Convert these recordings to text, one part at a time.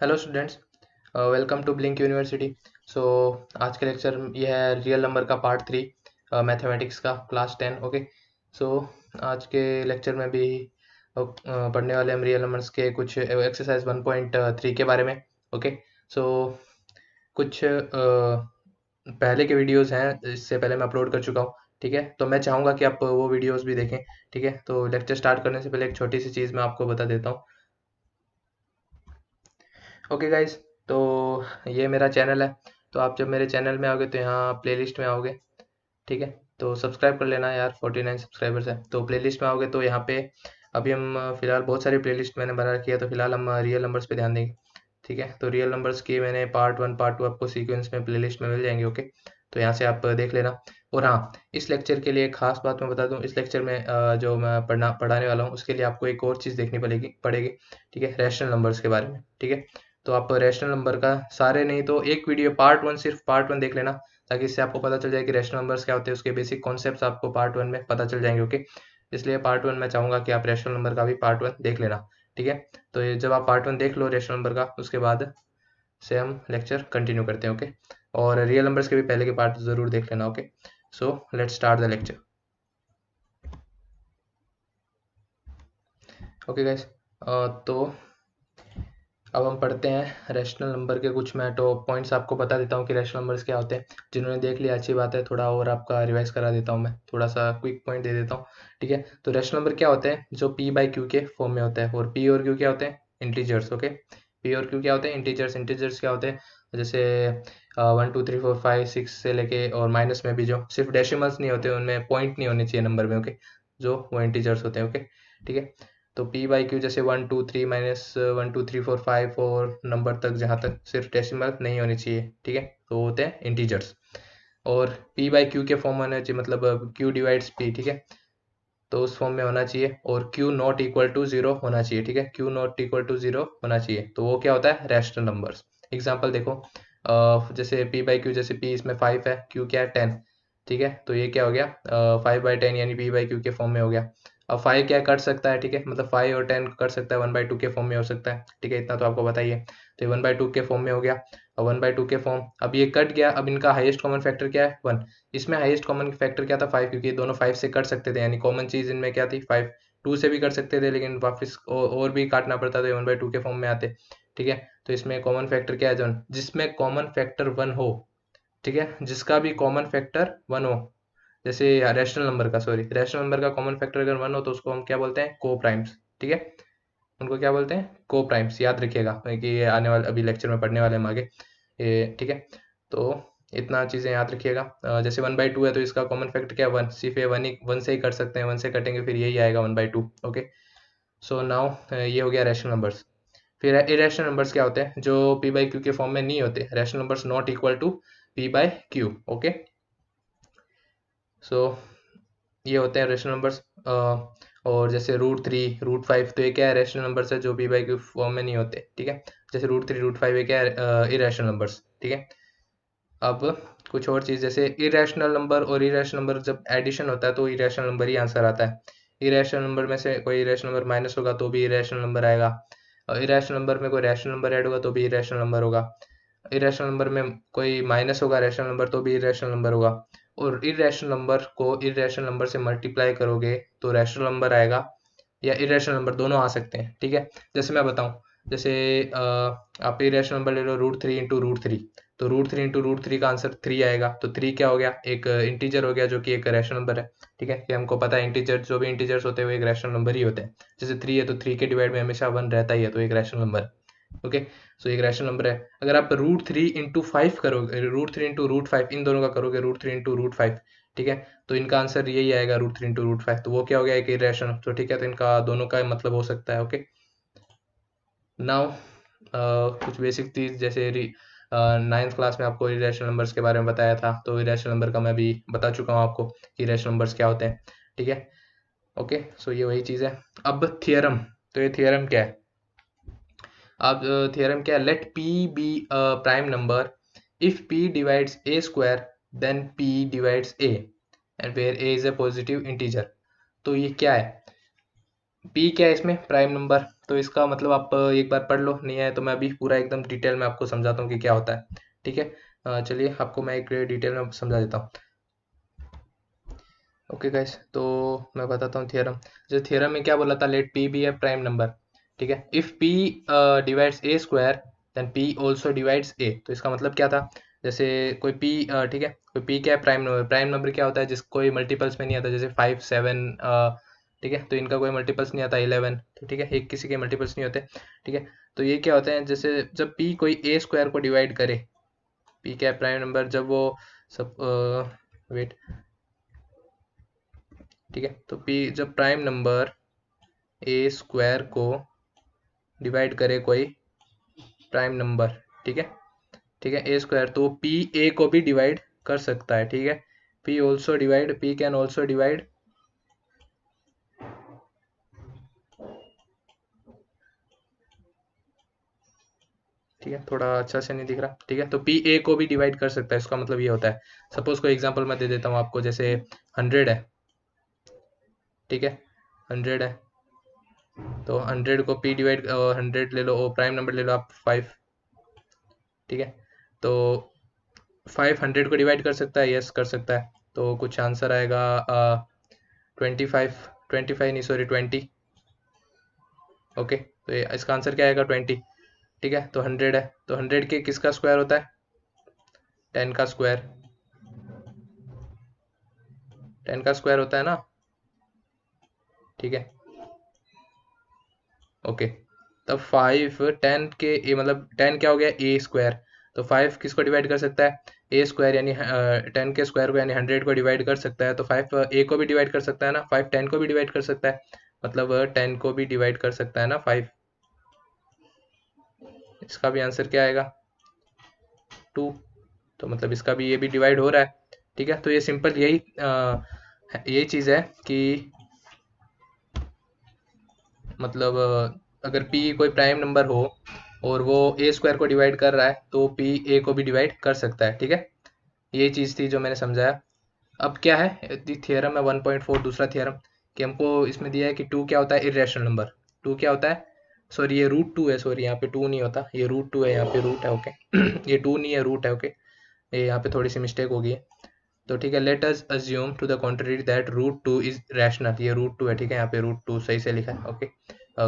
Hello students, welcome to Blink University. So आज के lecture ये है रियल नंबर का पार्ट 3, मैथमेटिक्स का क्लास 10। ओके, सो आज के लेक्चर में भी पढ़ने वाले हम रियल नंबर्स के कुछ एक्सरसाइज 1.3 के बारे में। ओके, सो कुछ पहले के वीडियोस हैं, इससे पहले मैं अपलोड कर चुका हूँ। ठीक है, तो मैं चाहूँगा कि आप वो वीडियोस भी देखें। ठीक है, तो लेक्चर स्टार्ट करने से पहले एक छोटी सी चीज़ मैं आपको बता देता हूँ। ओके गाइस, तो ये मेरा चैनल है। तो आप जब मेरे चैनल में आओगे तो यहाँ प्लेलिस्ट में आओगे। ठीक है, तो सब्सक्राइब कर लेना यार, 49 सब्सक्राइबर्स है। तो प्लेलिस्ट में आओगे तो यहाँ पे अभी हम फिलहाल बहुत सारी प्लेलिस्ट मैंने बना रखी है, तो फिलहाल हम रियल नंबर्स पे ध्यान देंगे। ठीक है, तो रियल नंबर्स की मैंने पार्ट 1 पार्ट 2 आपको सीक्वेंस में प्लेलिस्ट में मिल जाएंगे। ओके, तो यहाँ से आप देख लेना। और हाँ, इस लेक्चर के लिए एक खास बात मैं बता दूँ, इस लेक्चर में जो मैं पढ़ाने वाला हूँ उसके लिए आपको एक और चीज़ देखनी पड़ेगी। ठीक है, रैशनल नंबर्स के बारे में। ठीक है, तो आप रैशनल नंबर का सारे नहीं तो एक वीडियो पार्ट 1, सिर्फ पार्ट 1 देख लेना, ताकि इससे आपको पता चल जाए कि रैशनल नंबर्स क्या होते हैं, उसके बेसिक कॉन्सेप्ट्स आपको पार्ट 1 में पता चल जाएंगे। ओके, इसलिए पार्ट 1 मैं चाहूँगा कि आप रैशनल नंबर का भी पार्ट 1 देख लेना। ठीक है, तो ये जब आप पार्ट 1 देख लो रैशनल नंबर का, उसके बाद से हम लेक्चर कंटिन्यू करते हैं। ओके, और रियल नंबर्स के भी पहले के पार्ट ज़रूर देख लेना। Okay, so let's start the lecture. Okay guys, तो अब हम पढ़ते हैं रैशनल नंबर के कुछ। मैं तो पॉइंट्स आपको बता देता हूँ कि रैशनल नंबर्स क्या होते हैं। जिन्होंने देख लिया अच्छी बात है, थोड़ा और आपका रिवाइज करा देता हूँ, मैं थोड़ा सा क्विक पॉइंट दे देता हूँ। ठीक है, तो रैशनल नंबर क्या होते हैं? जो पी बाई क्यू के फॉर्म में होता है। और पी और क्यू क्या होते हैं? इंटीजर्स। ओके, पी और क्यू क्या होते हैं? इंटीजर्स। इंटीजर्स क्या होते हैं? जैसे 1 2 3 4 5 6 से लेके, और माइनस में भी जो सिर्फ डेसिमल्स नहीं होते, उनमें पॉइंट नहीं होने चाहिए नंबर में। ओके, जो वो इंटीजर्स होते हैं। ओके, ठीक है, तो पी बाई क्यू जैसे 1 2 3 -1 2 3 4 5 और नंबर तक, जहाँ तक सिर्फ डेसिमल नहीं होनी चाहिए। ठीक है, तो वो होते हैं इंटीजर्स। और पी बाई क्यू के फॉर्म होना चाहिए, मतलब क्यू डिवाइड्स पी। ठीक है, तो उस फॉर्म में होना चाहिए। और q not equal to zero होना चाहिए। ठीक है, q not equal to zero होना चाहिए, तो वो क्या होता है? Rational numbers. एग्जाम्पल देखो, जैसे पी बाई क्यू, जैसे पी इसमें 5 है, क्यू क्या है? 10। ठीक है, तो ये क्या हो गया? 5/10 यानी पी बाई क्यू के फॉर्म में हो गया। अब 5 क्या कट सकता है? ठीक है, मतलब 5 और 10 कट सकता है, 1/2 के फॉर्म में हो सकता है। ठीक है, इतना तो आपको बताइए। तो ये 1/2 के फॉर्म में हो गया। और 1/2 के फॉर्म, अब ये कट गया। अब इनका हाईएस्ट कॉमन फैक्टर क्या है? 1। इसमें हाईएस्ट कॉमन फैक्टर क्या था? 5, क्योंकि ये दोनों 5 से कट सकते थे, यानी कॉमन चीज इनमें क्या थी? 5। 2 से भी कर सकते थे, लेकिन वापस और भी काटना पड़ता था, 1/2 के फॉर्म में आते। ठीक है, तो इसमें कॉमन फैक्टर क्या है? जो जिसमें कॉमन फैक्टर 1 हो। ठीक है, जिसका भी कॉमन फैक्टर 1 हो, जैसे रैशनल नंबर का, सॉरी, रैशनल नंबर का कॉमन फैक्टर अगर 1 हो तो उसको हम क्या बोलते हैं? को प्राइम्स। ठीक है, उनको क्या बोलते हैं? को प्राइम्स। याद रखिएगा, कि ये आने वाले अभी लेक्चर में पढ़ने वाले हम आगे ये। ठीक है, तो इतना चीज़ें याद रखिएगा। जैसे 1/2 है, तो इसका कॉमन फैक्टर क्या है? 1। सिर्फ ये 1 से ही कर सकते हैं, 1 से कटेंगे फिर यही आएगा 1/2। ओके, सो नाउ ये हो गया रैशनल नंबर्स। फिर इरेशनल नंबर्स क्या होते हैं? जो पी बाई क्यू के फॉर्म में नहीं होते। Rational numbers not equal to p by q. Okay, so ये होते हैं रेशनल नंबर्स। और जैसे √3 √5, तो ये क्या है? रैशनल नंबर्स है जो पी बाई क्यू फॉर्म में नहीं होते। ठीक है, जैसे √3 √5 ये क्या है? Irrational numbers. ठीक है, अब कुछ और चीज़, जैसे इरेशनल नंबर और इरेशनल नंबर जब एडिशन होता है तो इरेशनल नंबर ही आंसर आता है। इरेशनल नंबर में से कोई इरेशनल नंबर माइनस होगा तो भी इरेशनल नंबर आएगा। और इरेशनल नंबर में कोई रैशनल नंबर ऐड होगा तो भी इरेशनल नंबर होगा। इरेशनल नंबर में कोई माइनस होगा रैशनल नंबर तो भी इरेशनल नंबर होगा। और इरेशनल नंबर को इरेशनल नंबर से मल्टीप्लाई करोगे तो रैशनल नंबर आएगा, या इरेशनल नंबर, दोनों आ सकते हैं। ठीक है, जैसे मैं बताऊं, जैसे आप इरेशनल नंबर ले लो √3 × √3, तो √3 का आंसर 3 आएगा। तो 3 क्या हो गया? एक इंटीजर हो गया, जो कि एक रैशनल नंबर है। ठीक है, कि हमको पता है इंटीजर, जो भी इंटीजर्स होते हैं वो एक रैशनल नंबर ही होते हैं। जैसे 3 है तो 3 के डिवाइड में हमेशा 1 रहता ही है, तो एक रैशनल नंबर है। ओके, सो एक रैशनल नंबर है। अगर आप √3 × 5 करोगे, √3 × √5 इन दोनों का करोगे, √3 × √5, ठीक है, तो इनका आंसर यही आएगा, √3 × √5। तो वो क्या हो गया? एक इरेशनल। तो ठीक है, तो इनका दोनों का मतलब हो सकता है। ओके, नाउ कुछ बेसिक चीज, जैसे 9th क्लास में आपको इरेशनल नंबर्स के बारे में बताया था, तो इरेशनल नंबर का मैं भी बता चुका हूँ आपको कि इरेशनल नंबर्स क्या होते हैं। ठीक है, ओके, सो ये वही चीज़ है। अब थियरम, तो ये थियरम क्या है? अब थियरम क्या है? Let p be prime number if p divides a square then p divides a, and where a is a positive integer. तो ये क्या है? पी क्या है इसमें? Prime number. तो इसका मतलब आप एक बार पढ़ लो, नहीं है तो मैं अभी पूरा एकदम डिटेल में आपको समझाता हूँ कि क्या होता है। ठीक है, चलिए आपको मैं एक डिटेल में समझा देता हूँ। ओके गाइस, तो मैं बताता हूँ थियरम। जो थियरम में क्या बोला था, let p be a prime number. ठीक है, if p divides a square then p also divides a. तो इसका मतलब क्या था, जैसे कोई पी, ठीक है, कोई पी क्या है, प्राइम नंबर। प्राइम नंबर क्या होता है, जिस कोई मल्टीपल्स में नहीं आता, जैसे 5 7, ठीक है, तो इनका कोई मल्टीपल्स नहीं आता, 11, तो ठीक है, एक किसी के मल्टीपल्स नहीं होते। ठीक है, तो ये क्या होते हैं, जैसे जब पी कोई ए स्क्वायर को डिवाइड करे, पी क्या है, प्राइम नंबर, जब वो सब वेट, ठीक है, तो पी जब प्राइम नंबर ए स्क्वायर को डिवाइड करे कोई प्राइम नंबर, ठीक है, ठीक है, ए स्क्वायर, तो पी ए को भी डिवाइड कर सकता है। ठीक है, P also divide, P can also divide, ठीक है, थोड़ा अच्छा से नहीं दिख रहा। ठीक है, तो पी ए को भी डिवाइड कर सकता है, इसका मतलब ये होता है। सपोज कोई एग्जांपल मैं दे देता हूँ आपको, जैसे 100 है, ठीक है, 100 है, तो 100 को पी डिवाइड, 100 ले लो, और प्राइम नंबर ले लो आप 5। ठीक है, तो 500 को डिवाइड कर सकता है, यस कर सकता है, तो कुछ आंसर आएगा 25, 25 नहीं सॉरी 20। ओके, तो ये इसका आंसर क्या आएगा, 20। ठीक है, तो 100 है, तो 100 के किसका स्क्वायर होता है, 10 का स्क्वायर, 10 का स्क्वायर होता है ना। ठीक है, ओके, तब 5 10 के मतलब 10 क्या हो गया, ए स्क्वायर, तो 5 किसको डिवाइड कर सकता है, ए स्क्वायर, यानी 10 के स्क्वायर को, यानी 100 को डिवाइड कर सकता है, तो 5 ए को भी डिवाइड कर सकता है ना, 5 10 को भी डिवाइड कर सकता है, मतलब 10 को भी डिवाइड कर सकता है ना 5। इसका भी आंसर क्या आएगा, 2। तो मतलब इसका भी, ये भी डिवाइड हो रहा है। ठीक है, तो ये सिंपल यही चीज़ है कि मतलब अगर p कोई प्राइम नंबर हो और वो ए स्क्वायर को डिवाइड कर रहा है, तो p a को भी डिवाइड कर सकता है। ठीक है, ये चीज़ थी जो मैंने समझाया। अब क्या है, थियरम है 1.4, दूसरा थियरम, कि हमको इसमें दिया है कि 2 क्या होता है, इरेशनल नंबर। 2 क्या होता है, सॉरी ये रूट 2 है, सॉरी यहाँ पे 2 नहीं होता, ये रूट 2 है, यहाँ पे रूट है। ओके ये 2 नहीं है, रूट है। ओके, ये यहाँ पे थोड़ी सी मिस्टेक हो गई है। तो ठीक है, let us assume to the contrary that root 2 is rational. ये रूट 2 है, ठीक है, यहाँ पे रूट 2 सही से लिखा है। ओके,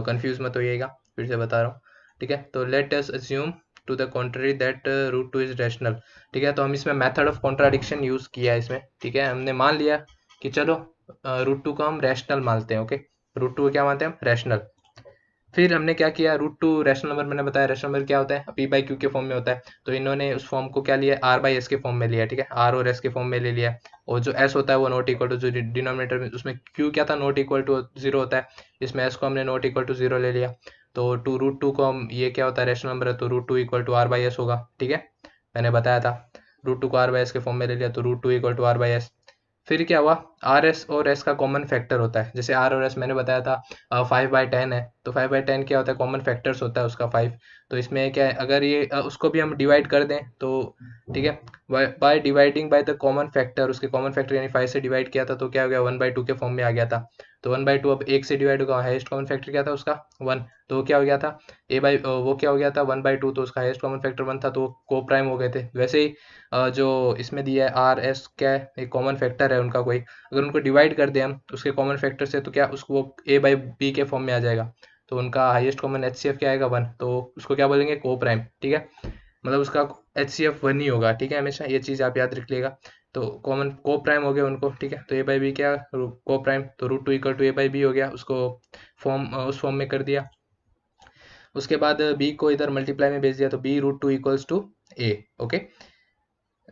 कंफ्यूज मत होइएगा, फिर से बता रहा हूँ। ठीक है, तो let us assume to the contrary that root 2 is rational. ठीक है, तो हम इसमें मेथड ऑफ कॉन्ट्राडिक्शन यूज किया है इसमें। ठीक है, हमने मान लिया कि चलो रूट 2 को हम रैशनल मानते हैं। ओके, रूट 2 को क्या मानते हैं हम, रैशनल। फिर हमने क्या किया, रूट 2 रैशनल नंबर, मैंने बताया रैशनल नंबर क्या होता है, पी बाई क्यू के फॉर्म में होता है, तो इन्होंने उस फॉर्म को क्या लिया, आर बाई एस के फॉर्म में लिया। ठीक है, आर और एस के फॉर्म में ले लिया, और जो एस होता है वो नॉट इक्वल टू, जो डिनोमिनेटर में उसमें क्यू क्या था, नॉट इक्वल टू 0 होता है, इसमें एस को हमने नॉट इक्वल टू 0 ले लिया। तो रूट टू को हम, ये क्या होता है, रैशनल नंबर है, तो root 2 equal to r by s होगा। ठीक है, मैंने बताया था, रूट 2 को आर बाई एस के फॉर्म में ले लिया, तो root 2 equal to r by s. फिर क्या हुआ, आर एस और एस का कॉमन फैक्टर होता है, जैसे आर और एस मैंने बताया था 5/10 है, तो 5/10 क्या होता है, कॉमन फैक्टर्स होता है उसका 5। तो इसमें क्या है, अगर ये उसको भी हम डिवाइड कर दें तो, ठीक है, by dividing by the common factor, उसके कॉमन फैक्टर यानी 5 से डिवाइड किया था, तो क्या हो गया, 1/2 के फॉर्म में आ गया था। तो 1/2 अब 1 से डिवाइड होगा, हाईएस्ट कॉमन फैक्टर क्या था उसका, 1, तो क्या हो गया था, वो क्या हो गया था, 1/2, तो उसका हाईएस्ट कॉमन फैक्टर 1 था, तो को प्राइम हो गए थे। वैसे ही जो इसमें दिया है आर एस, क्या है, एक कॉमन फैक्टर है उनका कोई, अगर उनको डिवाइड कर दें हम उसके कॉमन फैक्टर से, तो क्या उसको वो ए बाई बी के फॉर्म में आ जाएगा, तो उनका highest common H C F क्या आएगा, 1, तो उसको क्या बोलेंगे, को प्राइम। ठीक है, मतलब उसका एच सी एफ 1 ही होगा। ठीक है, हमेशा ये चीज़ आप याद रख लिएगा। तो कॉमन को प्राइम हो गया उनको। ठीक है, तो ए बाई बी क्या, को प्राइम, तो root 2 equal to a by b हो गया, उसको फॉर्म उस फॉर्म में कर दिया। उसके बाद बी को इधर मल्टीप्लाई में भेज दिया, तो b root 2 equals to a. Okay,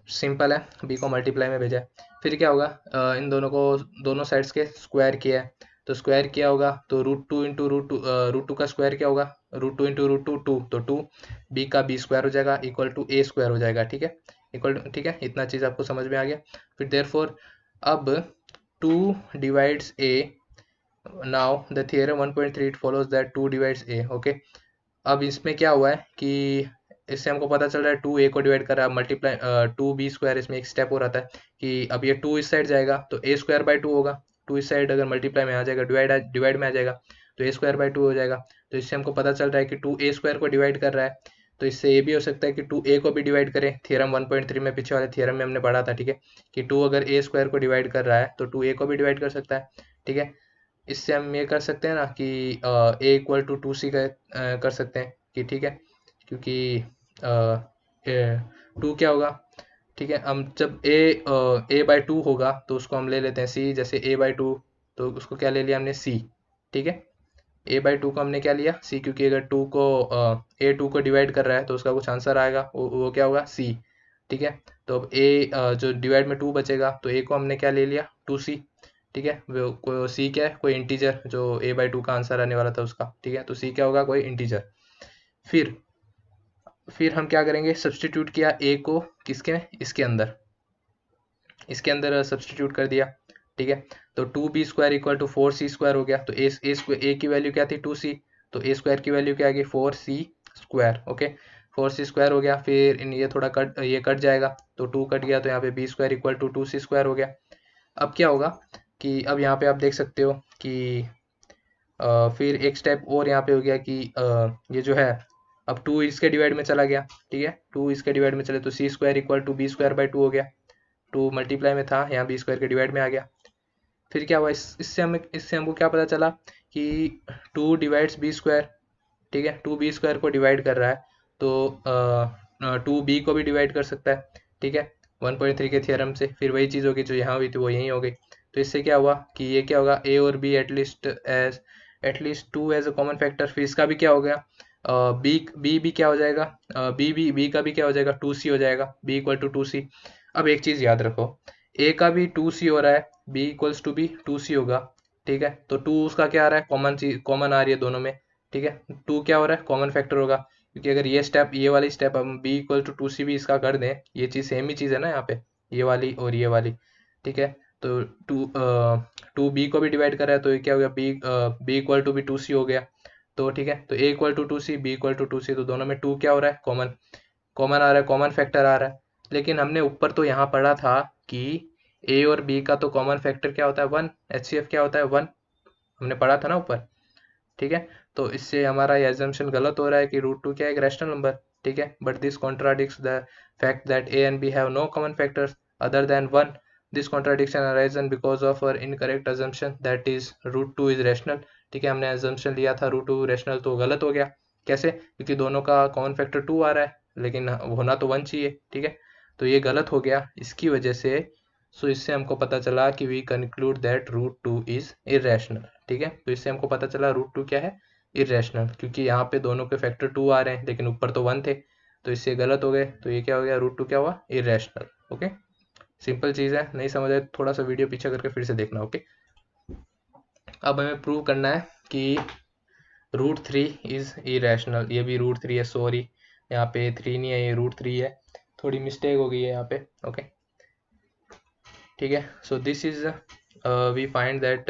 simple है, बी को मल्टीप्लाई में भेजा है। फिर क्या होगा, इन दोनों को, दोनों साइड्स के स्क्वायर किया है, तो स्क्वायर किया होगा, तो रूट 2 इंटू रूट टू का स्क्वायर क्या होगा, रूट 2 इंटू रूट 2 2, तो 2 बी का बी स्क्वायर हो जाएगा, इक्वल टू ए स्क्वायर हो जाएगा। ठीक है, इक्वल, ठीक है, इतना चीज़ आपको समझ में आ गया। फिर देयरफॉर अब 2 divides A, now the theorem 1.3 it follows that 2 divides A. Okay, अब इसमें क्या हुआ है कि इससे हमको पता चल रहा है 2 ए को डिवाइड कर रहा है, मल्टीप्लाई 2 बी स्क्वायर, इसमें एक स्टेप हो रहा था कि अब ये 2 इस साइड जाएगा, तो ए स्क्वायर बाई 2 होगा, 2 इस साइड अगर मल्टीप्लाई में आ जाएगा, डिवाइड में आ जाएगा, तो ए स्क्वायर बाई 2 हो जाएगा। तो इससे हमको पता चल रहा है कि 2a² को डिवाइड कर रहा है। तो इससे ये भी हो सकता है कि 2a को भी डिवाइड करें। थ्योरम 1.3 में पीछे वाले थ्योरम में हमने पढ़ा था, ठीक है, कि 2 अगर a² को डिवाइड कर रहा है तो 2a को भी डिवाइड कर सकता है, ठीक है। इससे हम ये कर सकते हैं ना कि a इक्वल टू 2c कर सकते हैं कि ठीक है, क्योंकि 2 क्या होगा, ठीक है, हम जब a/2 होगा तो उसको हम ले लेते हैं c, जैसे a/2, तो उसको क्या ले लिया हमने c, ठीक है। a/2 को हमने क्या लिया c, क्योंकि अगर 2 को a2 को डिवाइड कर रहा है तो उसका कुछ आंसर आएगा, वो क्या होगा c, ठीक है। तो अब a जो डिवाइड में 2 बचेगा तो a को हमने क्या ले लिया 2c, ठीक है। वो c क्या है, कोई इंटीजर, जो a/2 का आंसर आने वाला था उसका, ठीक है। तो c क्या होगा, कोई इंटीजर। फिर हम क्या करेंगे, सब्सटीट्यूट किया a को किसके में, इसके अंदर सब्सटीट्यूट कर दिया, ठीक है। तो 2b² इक्वल टू 4c² हो गया। तो a की वैल्यू क्या थी 2c, तो a² की वैल्यू क्या आ गई 4c², ओके। 4c² हो गया। फिर ये थोड़ा ये कट जाएगा, तो 2 कट गया, तो यहाँ पे b² इक्वल टू 2c² हो गया। अब क्या होगा कि अब यहाँ पे आप देख सकते हो कि फिर एक स्टेप और यहाँ पे हो गया कि ये जो है अब 2 इसके डिवाइड में चला गया, ठीक है। 2 इसके डिवाइड में चले तो c² इक्वल टू b²/2 हो गया। 2 मल्टीप्लाई में था, यहाँ b² के डिवाइड में आ गया। फिर क्या हुआ, इससे हमको क्या पता चला कि 2 डिवाइड्स b², ठीक है। 2b² को डिवाइड कर रहा है तो 2b को भी डिवाइड कर सकता है, ठीक है, 1.3 के थ्योरम से। फिर वही चीज़ होगी जो यहाँ हुई थी वो यहीं हो गई। तो इससे क्या हुआ कि ये क्या होगा, a और b at least 2 as a common factor. फिर इसका भी क्या हो गया, b भी क्या हो जाएगा, b का भी क्या हो जाएगा 2c हो जाएगा, b इक्वल टू 2c। अब एक चीज़ याद रखो, a का भी 2c हो रहा है, b इक्वल्स टू भी 2c होगा, ठीक है। तो 2 उसका क्या आ रहा है, कॉमन आ रही है दोनों में, ठीक है। 2 क्या हो रहा है, कॉमन फैक्टर होगा, क्योंकि अगर ये वाली स्टेप हम b इक्वल टू 2c भी इसका कर दें, ये चीज़ सेम ही चीज़ है ना यहाँ पे, ये वाली और ये वाली, ठीक है। तो 2b को भी डिवाइड कर रहा है, तो ये क्या हो गया, b इक्वल टू भी 2c हो गया। तो ठीक है, तो a equal to 2c, b equal to 2c, तो दोनों में 2 क्या हो रहा है, कॉमन कॉमन आ रहा है, कॉमन फैक्टर आ रहा है। लेकिन हमने ऊपर तो यहाँ पढ़ा था कि a और b का तो कॉमन फैक्टर क्या होता है 1, HCF क्या होता है 1, हमने पढ़ा था ना ऊपर, ठीक है। तो इससे हमारा ये एजम्पशन गलत हो रहा है कि √2 क्या है, एक रैशनल नंबर, ठीक है। But this contradicts the fact that a and b have no common factors other than 1। This contradiction arisen because of our incorrect assumption that is √2 is rational, ठीक है। हमने एजम्पशन लिया था √2 रैशनल, तो गलत हो गया। कैसे, क्योंकि दोनों का कॉमन फैक्टर 2 आ रहा है, लेकिन होना तो 1 चाहिए, ठीक है। तो ये गलत हो गया इसकी वजह से। सो इससे हमको पता चला कि we conclude that √2 is irrational, ठीक है। तो इससे हमको पता चला √2 क्या है, इरेशनल, क्योंकि यहाँ पे दोनों के फैक्टर 2 आ रहे हैं लेकिन ऊपर तो 1 थे, तो इससे गलत हो गए। तो ये क्या हो गया, √2 क्या हुआ, इरेशनल, ओके। सिंपल चीज़ है, नहीं समझ आए थोड़ा सा वीडियो पीछे करके फिर से देखना, ओके। अब हमें प्रूव करना है कि √3 इज इरेशनल। ये भी √3 है, सॉरी यहाँ पे 3 नहीं है, ये √3 है, थोड़ी मिस्टेक हो गई है यहाँ पे, ओके, ठीक है। So this is we find that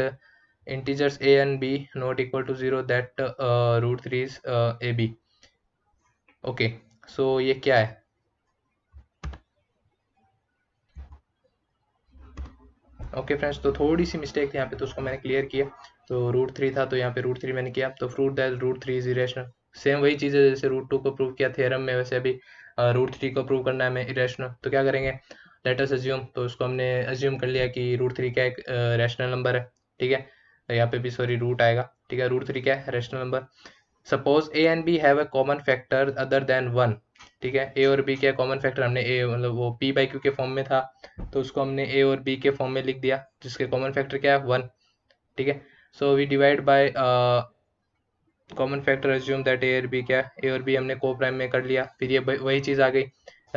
integers a and b not equal to 0, that √3 is ab, okay. So ये क्या है, ओके फ्रेंड्स, तो थोड़ी सी मिस्टेक थी यहाँ पे, तो उसको मैंने क्लियर किया। तो √3 था तो यहाँ पे √3 मैंने किया, तो prove that √3 is irrational. Same वही चीज़ है जैसे √2 को प्रूव किया थ्योरम में, वैसे अभी √3 को प्रूव करना है हमें इरेशनल। तो क्या करेंगे, लेट अस अज्यूम, तो उसको हमने अज्यूम कर लिया कि √3 क्या एक रैशनल नंबर है, ठीक है। यहाँ पे भी सॉरी रूट आएगा, ठीक है। √3 क्या है, rational number. Suppose a and b have a common factor other than 1, ठीक है। a और b क्या कॉमन फैक्टर, हमने a मतलब वो p/q के फॉर्म में था, तो उसको हमने a और b के फॉर्म में लिख दिया, जिसके कॉमन फैक्टर क्या है 1, ठीक है। So we divide by common factor, assume that a और b क्या है, a और b हमने को प्राइम में कर लिया। फिर ये वही चीज़ आ गई,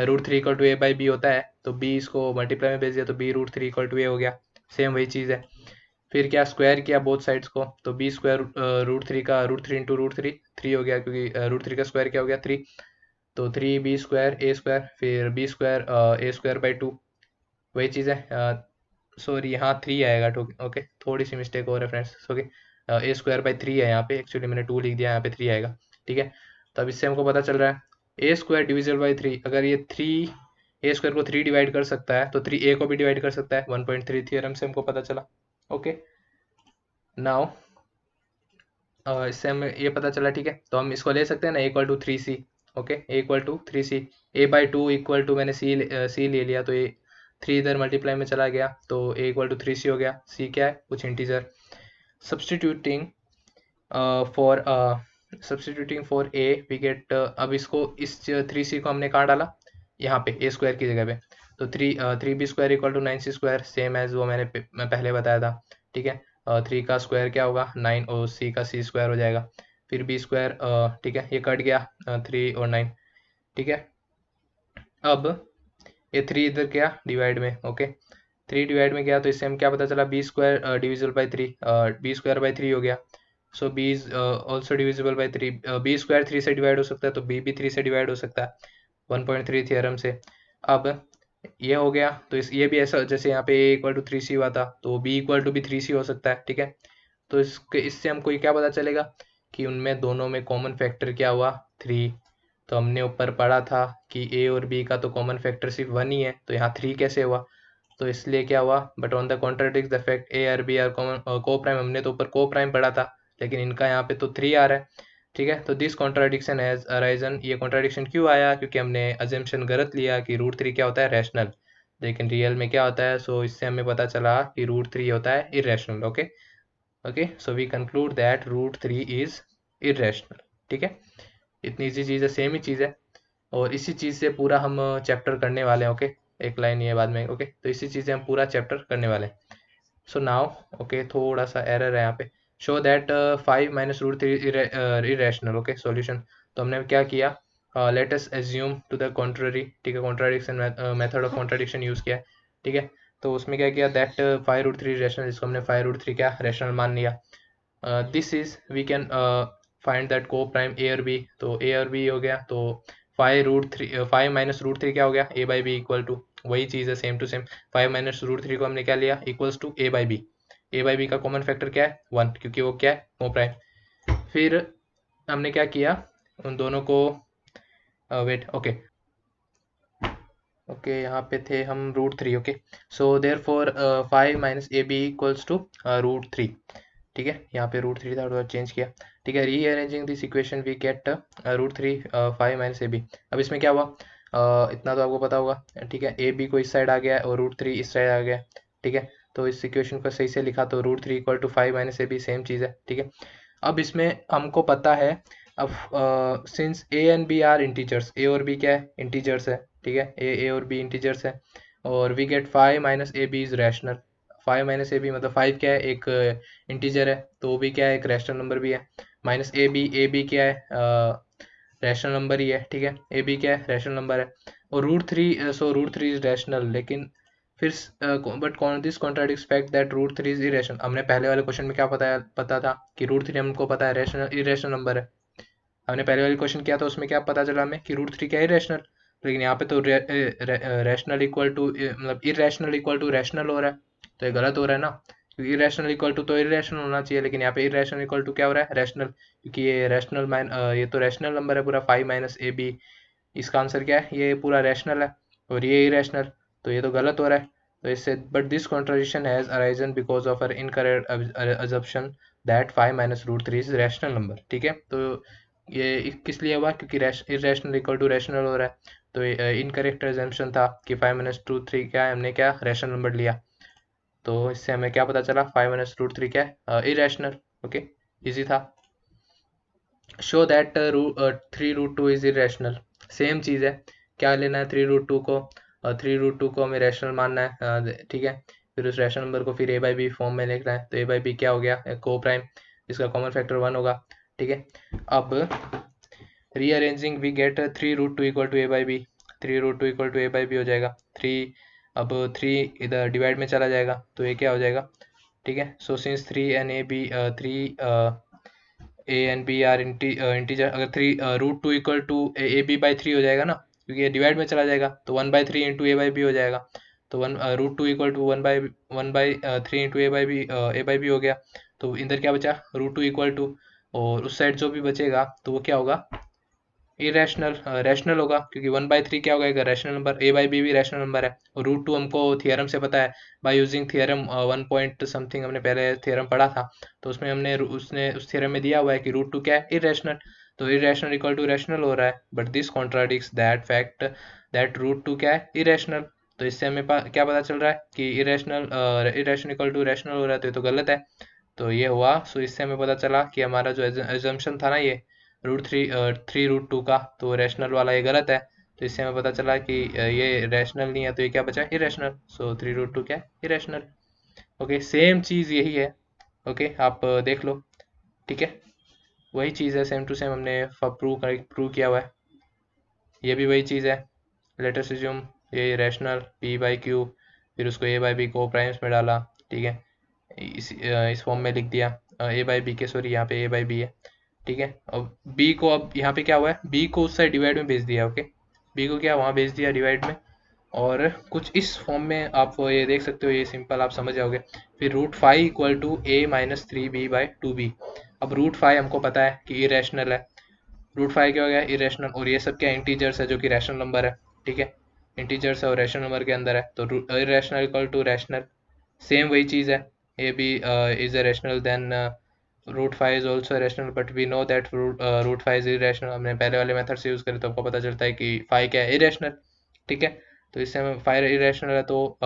√3 इक्वल टू a/b होता है, तो b इसको मल्टीप्लाई में भेज दिया, तो b √3 इक्वल टू a हो गया। सेम वही चीज़ है। फिर क्या, स्क्वायर किया बोथ साइड्स को, तो b² √3 का √3 इंटू √3 3 हो गया, क्योंकि √3 का स्क्वायर क्या हो गया 3, तो 3b² a², फिर b² a²/2, वही चीज़ है। सॉरी यहाँ 3 आएगा, ओके, थोड़ी सी मिस्टेक हो रहा है फ्रेंड्स, ओके। a²/3 है यहाँ पे, एक्चुअली मैंने 2 लिख दिया, यहाँ पे 3 आएगा, ठीक है। तो अब इससे हमको पता चल रहा है a² डिविजिबल बाई 3, अगर ये 3 a² को 3 डिवाइड कर सकता है तो 3a को भी डिवाइड कर सकता है, 1.3 थ्योरम से हमको पता चला, ओके। नाउ इससे हमें ये पता चला, ठीक है। तो हम इसको ले सकते हैं ना, equal to 3c। Okay, equal to 3c, a/2 equal to, मैंने c ले लिया तो ये 3 इधर मल्टीप्लाई में चला गया, तो a इक्वल टू 3c हो गया। c क्या है, कुछ इंटीजर। Substituting for for a we get, अब इसको, इस 3c को हमने कहाँ डाला, यहाँ पे a स्क्वायर की जगह पे। तो 3b square equal to 9c square, same as वो मैं पहले बताया था, ठीक है। 3 का स्क्वायर क्या होगा 9, और c का c स्क्वायर हो जाएगा। फिर b स्क्वायर, ठीक है, ये कट गया 3 और 9, ठीक है। अब ये 3 इधर गया डिवाइड में, ओके, 3 डिवाइड में गया, तो इससे हम क्या पता चला, b square divisible by 3, b square by 3 हो गया। So b is also divisible by 3, b square 3 से डिवाइड हो सकता है, तो बी भी 3 से डिवाइड हो सकता है 1.3 थ्योरम से। अब ये हो गया, तो इस ये भी ऐसा, जैसे यहाँ पे a इक्वल टू 3c हुआ था, तो b इक्वल टू भी 3c हो सकता है, ठीक है। तो इससे हमको ये क्या पता चलेगा कि उनमें दोनों में कॉमन फैक्टर क्या हुआ, 3। तो हमने ऊपर पढ़ा था कि a और b का तो कॉमन फैक्टर सिर्फ 1 ही है, तो यहाँ 3 कैसे हुआ, तो इसलिए क्या हुआ, but on the contradict the fact a और b आर कॉमन को प्राइम, हमने तो ऊपर को प्राइम पढ़ा था, लेकिन इनका यहाँ पे तो 3 आ रहा है, ठीक है। तो दिस कॉन्ट्राडिक्शन हैज अराइजन, ये कॉन्ट्राडिक्शन क्यों आया, क्योंकि हमने अजम्पशन गलत लिया कि √3 क्या होता है, रैशनल, लेकिन रियल में क्या होता है। सो इससे हमें पता चला कि √3 होता है irrational. Okay, okay, so we conclude that √3 is irrational, ठीक है। इतनी इजी चीज़ है, सेम ही चीज़ है, और इसी चीज़ से पूरा हम चैप्टर करने वाले हैं। ओके, एक लाइन ये बाद में, ओके, तो इसी चीज़ से हम पूरा चैप्टर करने वाले हैं। सो नाउ, ओके, थोड़ा सा एरर है यहाँ पे, show that 5 minus √3 irrational. Okay, solution, तो हमने क्या किया, let us assume to the contrary, ठीक है, contradiction method of contradiction use किया, ठीक है। तो उसमें क्या किया, दैट 5√3 रैशनल, जिसको हमने 5√3 क्या रैशनल मान लिया। This is we can find that coprime a और b, तो a और b हो गया, तो 5 माइनस √3 क्या हो गया, a/b इक्वल टू, वही चीज़ है, सेम टू सेम। 5 माइनस √3 को हमने क्या लिया, इक्वल्स टू a/b, a/b का कॉमन फैक्टर क्या है 1, क्योंकि वो क्या है को प्राइम। फिर हमने क्या किया, उन दोनों को, वेट, ओके, ओके, यहाँ पे थे हम √3, okay. So therefore 5 minus ab equals to √3, ठीक है। यहाँ पे √3 था, थोड़ा चेंज किया, ठीक है। Rearranging this equation we get √3 5 minus ab। अब इसमें क्या हुआ, इतना तो आपको पता होगा, ठीक है। ab को इस साइड आ गया और √3 इस साइड आ गया, ठीक है। तो इस इक्वेशन को सही से लिखा तो √3 equal to 5 minus ab, same चीज़ है, ठीक है। अब इसमें हमको पता है, अब since a and b are integers, a और b क्या है, इंटीजर्स है, ठीक है, a और b इंटीजर्स है, और we get 5 minus ab is rational. 5 minus ab मतलब 5 क्या है, एक इंटीजर है, तो वो भी क्या है, एक रैशनल नंबर भी है। माइनस ab क्या है, रैशनल नंबर ही है, ठीक है, ab क्या है, रैशनल नंबर है। और √3, सो √3 इज रैशनल, लेकिन फिर but this contradicts fact that √3 is irrational. हमने पहले वाले क्वेश्चन में क्या पता था कि √3 हमको पता है रैशनल इरेशनल नंबर है। हमने पहले वाले क्वेश्चन किया था, उसमें क्या पता चला हमें कि √3 क्या है, इरेशनल। लेकिन यहाँ पे तो रैशनल इक्वल टू, मतलब इरेशनल इक्वल टू रैशनल हो रहा है, तो ये गलत हो रहा है ना, क्योंकि इरेशनल इक्वल टू तो इरेशनल होना चाहिए, लेकिन यहाँ पे इरेशनल इक्वल टू क्या हो रहा है, रैशनल, क्योंकि ये रैशनल ये तो रैशनल नंबर है पूरा, 5 माइनस ab, इसका आंसर क्या है, ये पूरा रैशनल है, और ये इरेशनल, तो ये तो गलत हो रहा है। तो इससे, but this contradiction has arisen because of our incorrect assumption that 5 minus √3 is rational number, ठीक है। तो ये किस लिए हुआ, क्योंकि इरेशनल इक्वल टू रैशनल हो रहा है, तो इनकरेक्ट अजम्पशन था कि 5 माइनस √3 क्या है, हमने क्या रैशनल नंबर लिया, तो इससे हमें क्या पता चला, 5 माइनस √3 क्या है, इरेशनल। ओके, इजी था। Show that 3√2 is irrational, same चीज़ है, क्या लेना है 3√2 को, 3√2 को हमें रैशनल मानना है, ठीक है। फिर उस रैशनल नंबर को फिर a/b फॉर्म में लिखना है, तो a/b क्या हो गया, को प्राइम, इसका कॉमन फैक्टर 1 होगा, ठीक है। अब rearranging we get 3√2 equal to a/b, 3√2 equal to a/b हो जाएगा 3। अब 3 इधर डिवाइड में चला जाएगा, तो ये क्या हो जाएगा, ठीक है। So since 3 and a and b are integer, अगर 3√2 इक्वल टू ab/3 हो जाएगा ना, क्योंकि ये डिवाइड में चला जाएगा, तो 1/3 इंटू a/b हो जाएगा, तो √2 इक्वल टू 1/3 इंटू a/b हो गया, तो इधर क्या बचा, √2 इक्वल टू, और उस साइड जो भी बचेगा तो वो क्या होगा, इरेशनल रैशनल होगा, क्योंकि 1/3 क्या होगा, एक rational number, a by b भी रैशनल नंबर है, और √2 हमको थियरम से पता है, by using theorem 1 point something हमने पहले थियरम पढ़ा था, तो उसमें हमने उसने उस थियरम में दिया हुआ है कि √2 क्या है, इरेशनल। तो इरेशनल इक्वल टू रैशनल हो रहा है, but this contradicts that fact that √2 क्या है, इरेशनल। तो इससे हमें क्या पता चल रहा है कि इरेशनल इक्वल टू रैशनल हो रहा है, तो ये तो गलत है। तो ये हुआ, सो इससे हमें पता चला कि हमारा जो एजम्पशन था ना, ये √3 √2 का, तो रैशनल वाला ये गलत है। तो इससे हमें पता चला कि ये रैशनल नहीं है, तो ये क्या बचा, इरेशनल। सो 3 √2 क्या है, इरेशनल। ओके, सेम चीज़ यही है। ओके, आप देख लो, ठीक है, वही चीज़ है, सेम टू सेम हमने प्रूव किया हुआ है। ये भी वही चीज़ है। लेट अस अज्यूम ये रैशनल p/q, फिर उसको a/b को प्राइम्स में डाला, ठीक है, इस फॉर्म में लिख दिया, a/b के, सॉरी यहाँ पे a/b है, ठीक है। अब b को, अब यहाँ पे क्या हुआ है, b को उस साइड डिवाइड में भेज दिया, ओके, b को क्या वहाँ भेज दिया डिवाइड में, और कुछ इस फॉर्म में आप ये देख सकते हो, ये सिंपल आप समझ जाओगे। फिर √5 इक्वल टू a-3b/2b। अब √5 हमको पता है कि इरेशनल है, √5 क्या हो गया, इरेशनल, और ये सब क्या इंटीजर्स है, जो कि रैशनल नंबर है, ठीक है, इंटीजर्स है और रैशनल नंबर के अंदर है, तो irrational equal to rational, same वही चीज़ है। A b is a rational, then √5 is also rational, but we know that √5 is irrational. हमने पहले वाले मेथड से यूज़ करें तो आपको पता चलता है कि 5 क्या है, इरेशनल, ठीक है। तो इससे हमें 5 इरेशनल है, तो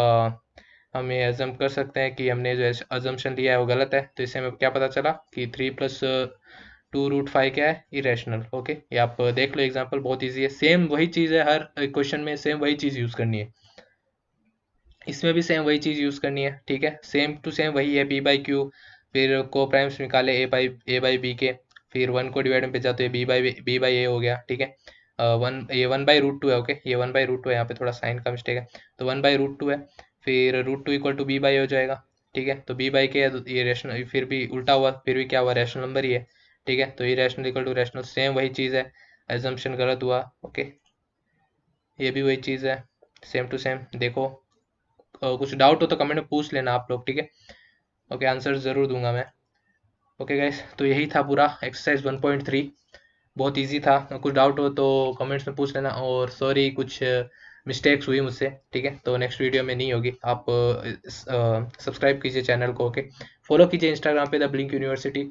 हम ये अजम कर सकते हैं कि हमने जो अजम्पशन लिया है वो गलत है। तो इससे हमें क्या पता चला कि 3 + 2 √5 क्या है, इरेशनल। ओके, ये आप देख लो, एग्जांपल बहुत इजी है, सेम वही चीज़ है, हर क्वेश्चन में सेम वही चीज़ यूज़ करनी है, इसमें भी सेम वही चीज़ यूज़ करनी है, ठीक है, सेम टू सेम वही है, p/q, फिर को प्राइम्स निकाले a/b के, फिर 1 को डिवाइड में भेजा तो ये b/a हो गया, ठीक है। ये 1/√2 है, ओके, ये 1/√2 है, यहाँ पे थोड़ा साइन का मिस्टेक है, तो 1/√2 है, फिर √2 इक्वल टू b/a हो जाएगा, ठीक है। तो b/k है, तो ये रैशनल, फिर भी उल्टा हुआ, फिर भी क्या हुआ, रैशनल नंबर ही है, ठीक है। तो ये rational equal to rational, same वही चीज़ है, एजम्पशन गलत हुआ, ओके, ये भी वही चीज़ है, सेम टू सेम। देखो, कुछ डाउट हो तो कमेंट में पूछ लेना आप लोग, ठीक है, ओके, आंसर ज़रूर दूंगा मैं। ओके गाइस, तो यही था पूरा एक्सरसाइज 1.3, बहुत इजी था। कुछ डाउट हो तो कमेंट्स में पूछ लेना, और सॉरी कुछ मिस्टेक्स हुई मुझसे, ठीक है, तो नेक्स्ट वीडियो में नहीं होगी। आप सब्सक्राइब कीजिए चैनल को, ओके, फॉलो कीजिए इंस्टाग्राम पे द ब्लिंक यूनिवर्सिटी,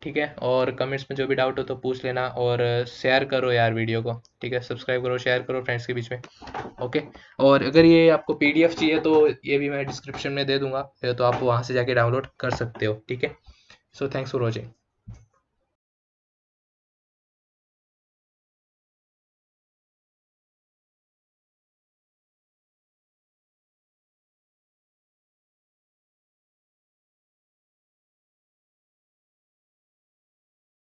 ठीक है, और कमेंट्स में जो भी डाउट हो तो पूछ लेना, और शेयर करो यार वीडियो को, ठीक है, सब्सक्राइब करो, शेयर करो फ्रेंड्स के बीच में, ओके। और अगर ये आपको पीडीएफ चाहिए तो ये भी मैं डिस्क्रिप्शन में दे दूंगा, तो आप वहाँ से जाके डाउनलोड कर सकते हो, ठीक है। So thanks for watching.